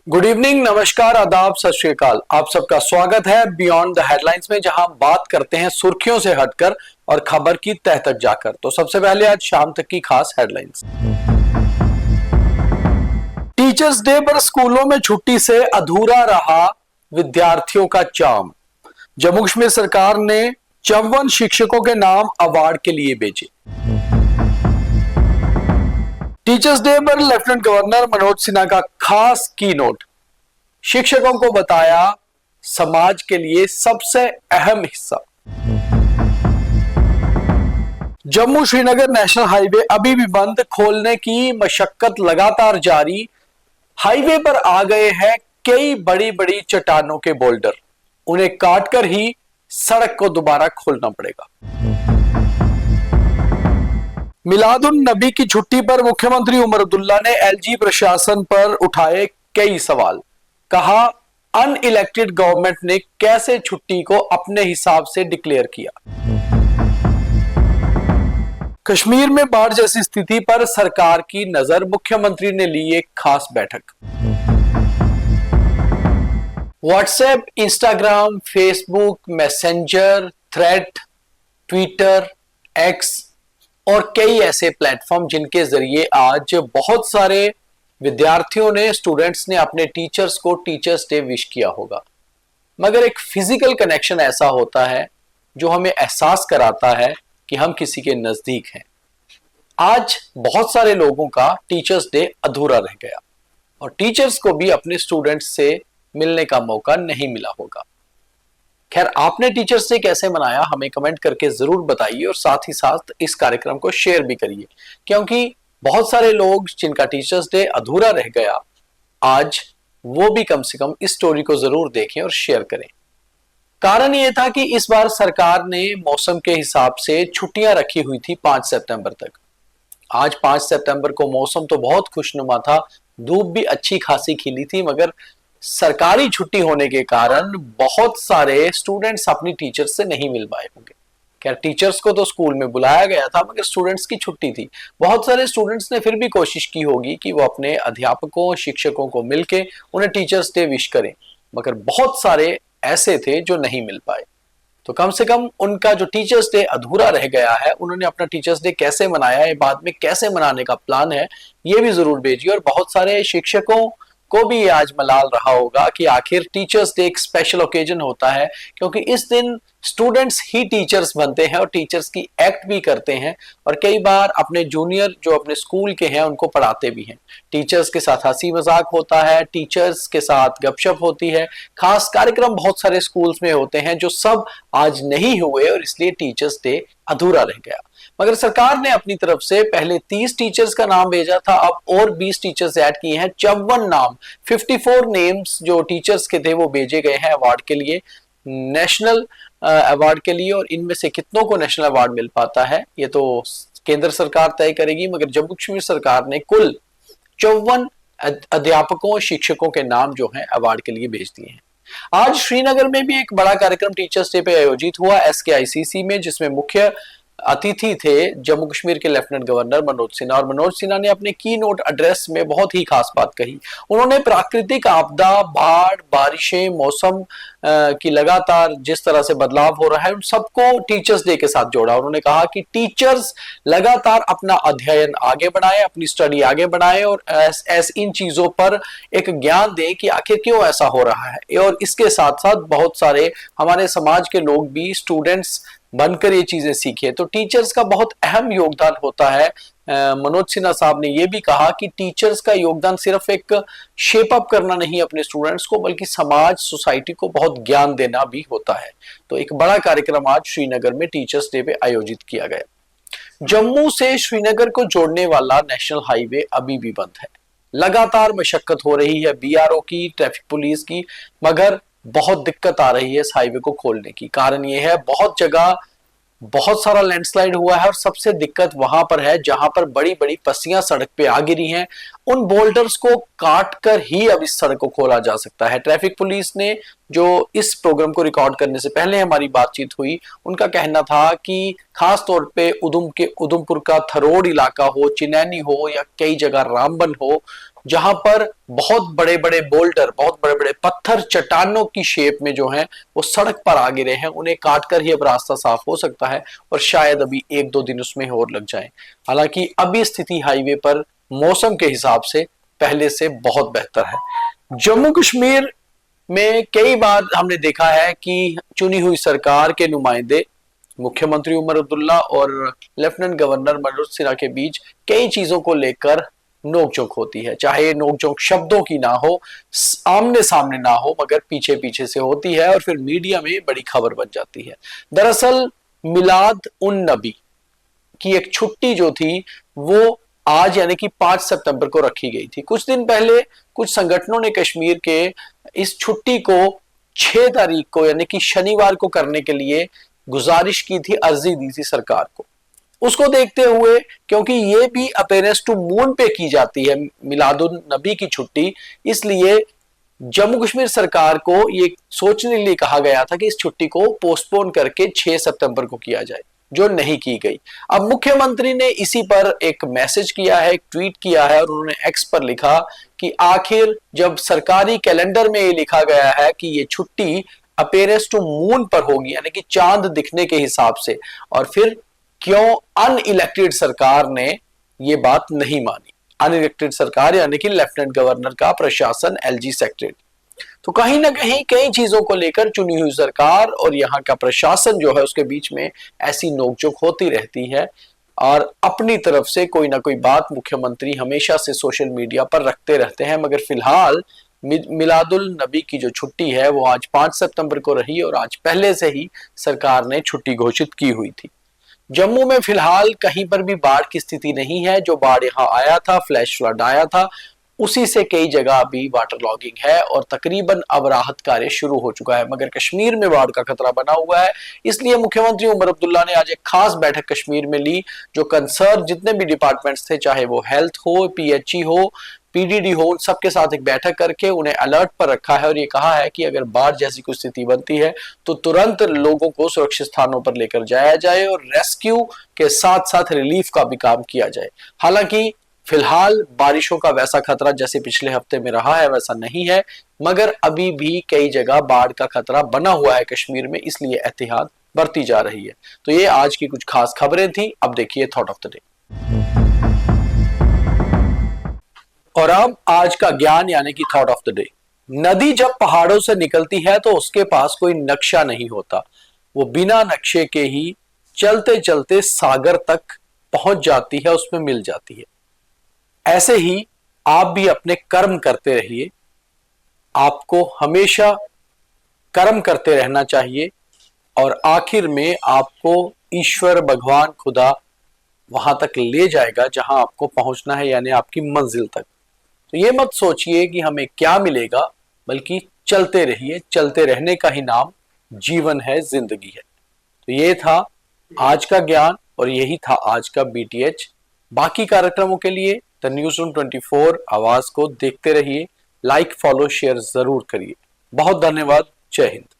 Good evening, नमस्कार, आदाब, सत श्री अकाल। आप सबका स्वागत है बियॉन्ड द हेडलाइंस में, जहां हम बात करते हैं सुर्खियों से हटकर और खबर की तह तक जाकर। तो सबसे पहले आज शाम तक की खास हेडलाइंस। टीचर्स डे पर स्कूलों में छुट्टी से अधूरा रहा विद्यार्थियों का चार्म। जम्मू कश्मीर सरकार ने 54 शिक्षकों के नाम अवार्ड के लिए भेजे। टीचर्स डे पर लेफ्टिनेंट गवर्नर मनोज सिन्हा का खास की नोट। शिक्षकों को बताया समाज के लिए सबसे अहम हिस्सा। जम्मू श्रीनगर नेशनल हाईवे अभी भी बंद, खोलने की मशक्कत लगातार जारी। हाईवे पर आ गए हैं कई बड़ी बड़ी चट्टानों के बोल्डर, उन्हें काटकर ही सड़क को दोबारा खोलना पड़ेगा। मिलादुन नबी की छुट्टी पर मुख्यमंत्री उमर अब्दुल्ला ने एलजी प्रशासन पर उठाए कई सवाल। कहा, अनइलेक्टेड गवर्नमेंट ने कैसे छुट्टी को अपने हिसाब से डिक्लेयर किया। कश्मीर में बाढ़ जैसी स्थिति पर सरकार की नजर, मुख्यमंत्री ने ली एक खास बैठक। WhatsApp, Instagram, Facebook, messenger, thread, Twitter, x और कई ऐसे प्लेटफॉर्म जिनके जरिए आज बहुत सारे विद्यार्थियों ने, स्टूडेंट्स ने अपने टीचर्स को टीचर्स डे विश किया होगा। मगर एक फिजिकल कनेक्शन ऐसा होता है जो हमें एहसास कराता है कि हम किसी के नजदीक हैं। आज बहुत सारे लोगों का टीचर्स डे अधूरा रह गया और टीचर्स को भी अपने स्टूडेंट्स से मिलने का मौका नहीं मिला होगा। खैर, आपने टीचर्स डे कैसे मनाया हमें कमेंट करके जरूर बताइए और साथ ही साथ इस कार्यक्रम को शेयर भी करिए, क्योंकि बहुत सारे लोग जिनका टीचर्स डे अधूरा रह गया, आज वो भी कम से कम इस स्टोरी को जरूर देखें और शेयर करें। कारण ये था कि इस बार सरकार ने मौसम के हिसाब से छुट्टियां रखी हुई थी 5 सितंबर तक। आज 5 सितंबर को मौसम तो बहुत खुशनुमा था, धूप भी अच्छी खासी खिली थी, मगर सरकारी छुट्टी होने के कारण बहुत सारे स्टूडेंट्स अपनी टीचर्स से नहीं मिल पाए होंगे। खैर, टीचर्स को तो स्कूल में बुलाया गया था, मगर स्टूडेंट्स की छुट्टी थी। बहुत सारे स्टूडेंट्स ने फिर भी कोशिश की होगी कि वो अपने अध्यापकों, शिक्षकों को मिलके उन्हें टीचर्स डे विश करें, मगर बहुत सारे ऐसे थे जो नहीं मिल पाए। तो कम से कम उनका जो टीचर्स डे अधूरा रह गया है, उन्होंने अपना टीचर्स डे कैसे मनाया है, बाद में कैसे मनाने का प्लान है, ये भी जरूर भेजिए। और बहुत सारे शिक्षकों को भी ये आज मलाल रहा होगा कि आखिर टीचर्स डे एक स्पेशल ओकेजन होता है, क्योंकि इस दिन स्टूडेंट्स ही टीचर्स बनते हैं और टीचर्स की एक्ट भी करते हैं और कई बार अपने जूनियर जो अपने स्कूल के हैं उनको पढ़ाते भी हैं। टीचर्स के साथ हंसी मजाक होता है, टीचर्स के साथ गपशप होती है, खास कार्यक्रम बहुत सारे स्कूल्स में होते हैं जो सब आज नहीं हुए और इसलिए टीचर्स डे अधूरा रह गया। मगर सरकार ने अपनी तरफ से पहले 30 टीचर्स का नाम भेजा था, अब और 20 टीचर्स ऐड किए हैं। 54 नाम, 54 नेम्स जो टीचर्स के थे वो भेजे गए हैं अवार्ड के लिए, नेशनल अवार्ड के लिए। और इनमें से कितनों को नेशनल अवार्ड मिल पाता है ये तो केंद्र सरकार तय करेगी, मगर जम्मू कश्मीर सरकार ने कुल 54 अध्यापकों, शिक्षकों के नाम जो हैं अवार्ड के लिए भेज दिए हैं। आज श्रीनगर में भी एक बड़ा कार्यक्रम टीचर्स डे पे आयोजित हुआ SKICC में, जिसमें मुख्य अतिथि थे जम्मू कश्मीर के लेफ्टिनेंट गवर्नर मनोज सिन्हा। और मनोज सिन्हा ने अपने की नोट एड्रेस में बहुत ही खास बात कही। उन्होंने प्राकृतिक आपदा, बाढ़, बारिशें, मौसम की लगातार जिस तरह से बदलाव हो रहा है, उन सबको टीचर्स डे के साथ जोड़ा। उन्होंने कहा कि टीचर्स लगातार अपना अध्ययन आगे बढ़ाएं, अपनी स्टडी आगे बढ़ाएं और इन चीजों पर एक ज्ञान दें कि आखिर क्यों ऐसा हो रहा है। और इसके साथ साथ बहुत सारे हमारे समाज के लोग भी स्टूडेंट्स बनकर ये चीजें सीखे। तो टीचर्स का बहुत अहम योगदान होता है। मनोज सिन्हा साहब ने यह भी कहा कि टीचर्स का योगदान सिर्फ एक शेप अप करना नहीं अपने स्टूडेंट्स को, बल्कि समाज, सोसाइटी को बहुत ज्ञान देना भी होता है। तो एक बड़ा कार्यक्रम आज श्रीनगर में टीचर्स डे पे आयोजित किया गया। जम्मू से श्रीनगर को जोड़ने वाला नेशनल हाईवे अभी भी बंद है। लगातार मशक्कत हो रही है BRO की, ट्रैफिक पुलिस की, मगर बहुत दिक्कत आ रही है इस हाईवे को खोलने की। कारण यह है, बहुत जगह बहुत सारा लैंडस्लाइड हुआ है और सबसे दिक्कत वहां पर है जहां पर बड़ी बड़ी पस्सियां सड़क पे आ गिरी हैं। उन बोल्डर्स को काट कर ही अब इस सड़क को खोला जा सकता है। ट्रैफिक पुलिस ने, जो इस प्रोग्राम को रिकॉर्ड करने से पहले हमारी बातचीत हुई, उनका कहना था कि खास तौर पे उधमपुर का थरोड़ इलाका हो, चिनैनी हो या कई जगह रामबन हो, जहां पर बहुत बड़े बड़े बोल्डर, बहुत बड़े बड़े पत्थर चट्टानों की शेप में जो है वो सड़क पर आ गिरे हैं। उन्हें काटकर ही अब रास्ता साफ हो सकता है और शायद अभी 1-2 दिन उसमें और लग जाए। हालांकि अभी स्थिति हाईवे पर मौसम के हिसाब से पहले से बहुत बेहतर है। जम्मू कश्मीर में कई बार हमने देखा है कि चुनी हुई सरकार के नुमाइंदे मुख्यमंत्री उमर अब्दुल्ला और लेफ्टिनेंट गवर्नर मनोज सिन्हा के बीच कई चीजों को लेकर नोकझोंक होती है। चाहे नोकझोंक शब्दों की ना हो, आमने सामने ना हो, मगर पीछे पीछे से होती है और फिर मीडिया में बड़ी खबर बन जाती है। दरअसल मिलाद उन नबी की एक छुट्टी जो थी वो आज यानी कि 5 सितंबर को रखी गई थी। कुछ दिन पहले कुछ संगठनों ने कश्मीर के इस छुट्टी को 6 तारीख को यानी कि शनिवार को करने के लिए गुजारिश की थी, अर्जी दी थी सरकार को। उसको देखते हुए, क्योंकि ये भी अपेरेंस टू मून पे की जाती है मिलादुन नबी की छुट्टी, इसलिए जम्मू कश्मीर सरकार को ये सोचने के लिए कहा गया था कि इस छुट्टी को पोस्टपोन करके 6 सितंबर को किया जाए, जो नहीं की गई। अब मुख्यमंत्री ने इसी पर एक मैसेज किया है, एक ट्वीट किया है और उन्होंने एक्स पर लिखा कि आखिर जब सरकारी कैलेंडर में ये लिखा गया है कि ये छुट्टी अपेरेंस टू मून पर होगी यानी कि चांद दिखने के हिसाब से, और फिर क्यों अनइलेक्टेड सरकार ने ये बात नहीं मानी। अनइलेक्टेड सरकार यानी कि लेफ्टिनेंट गवर्नर का प्रशासन, एलजी सेक्रेटरी। तो कहीं ना कहीं कई चीजों को लेकर चुनी हुई सरकार और यहाँ का प्रशासन जो है उसके बीच में ऐसी नोकझोंक होती रहती है और अपनी तरफ से कोई ना कोई बात मुख्यमंत्री हमेशा से सोशल मीडिया पर रखते रहते हैं। मगर फिलहाल मिलादुल नबी की जो छुट्टी है वो आज 5 सितंबर को रही और आज पहले से ही सरकार ने छुट्टी घोषित की हुई थी। जम्मू में फिलहाल कहीं पर भी बाढ़ की स्थिति नहीं है। जो बाढ़ यहाँ आया था, फ्लैश फ्लड आया था, उसी से कई जगह अभी वाटर लॉगिंग है और तकरीबन अब राहत कार्य शुरू हो चुका है। मगर कश्मीर में बाढ़ का खतरा बना हुआ है, इसलिए मुख्यमंत्री उमर अब्दुल्ला ने आज एक खास बैठक कश्मीर में ली। जो कंसर्न जितने भी डिपार्टमेंट्स थे, चाहे वो हेल्थ हो, पीएचई हो, पीडीडी हो, उन सबके साथ एक बैठक करके उन्हें अलर्ट पर रखा है और ये कहा है कि अगर बाढ़ जैसी कोई स्थिति बनती है तो तुरंत लोगों को सुरक्षित स्थानों पर लेकर जाया जाए और रेस्क्यू के साथ साथ रिलीफ का भी काम किया जाए। हालांकि फिलहाल बारिशों का वैसा खतरा जैसे पिछले हफ्ते में रहा है वैसा नहीं है, मगर अभी भी कई जगह बाढ़ का खतरा बना हुआ है कश्मीर में, इसलिए एहतियात बरती जा रही है। तो ये आज की कुछ खास खबरें थी। अब देखिए थॉट ऑफ द डे। और अब आज का ज्ञान यानी कि थॉट ऑफ द डे। नदी जब पहाड़ों से निकलती है तो उसके पास कोई नक्शा नहीं होता, वो बिना नक्शे के ही चलते चलते सागर तक पहुंच जाती है, उसमें मिल जाती है। ऐसे ही आप भी अपने कर्म करते रहिए। आपको हमेशा कर्म करते रहना चाहिए और आखिर में आपको ईश्वर, भगवान, खुदा वहां तक ले जाएगा जहां आपको पहुंचना है, यानी आपकी मंजिल तक। तो ये मत सोचिए कि हमें क्या मिलेगा, बल्कि चलते रहिए। चलते रहने का ही नाम जीवन है, जिंदगी है। तो ये था आज का ज्ञान और यही था आज का बीटीएच। बाकी कार्यक्रमों के लिए द न्यूज़ रूम 24 आवाज को देखते रहिए। लाइक, फॉलो, शेयर जरूर करिए। बहुत धन्यवाद। जय हिंद।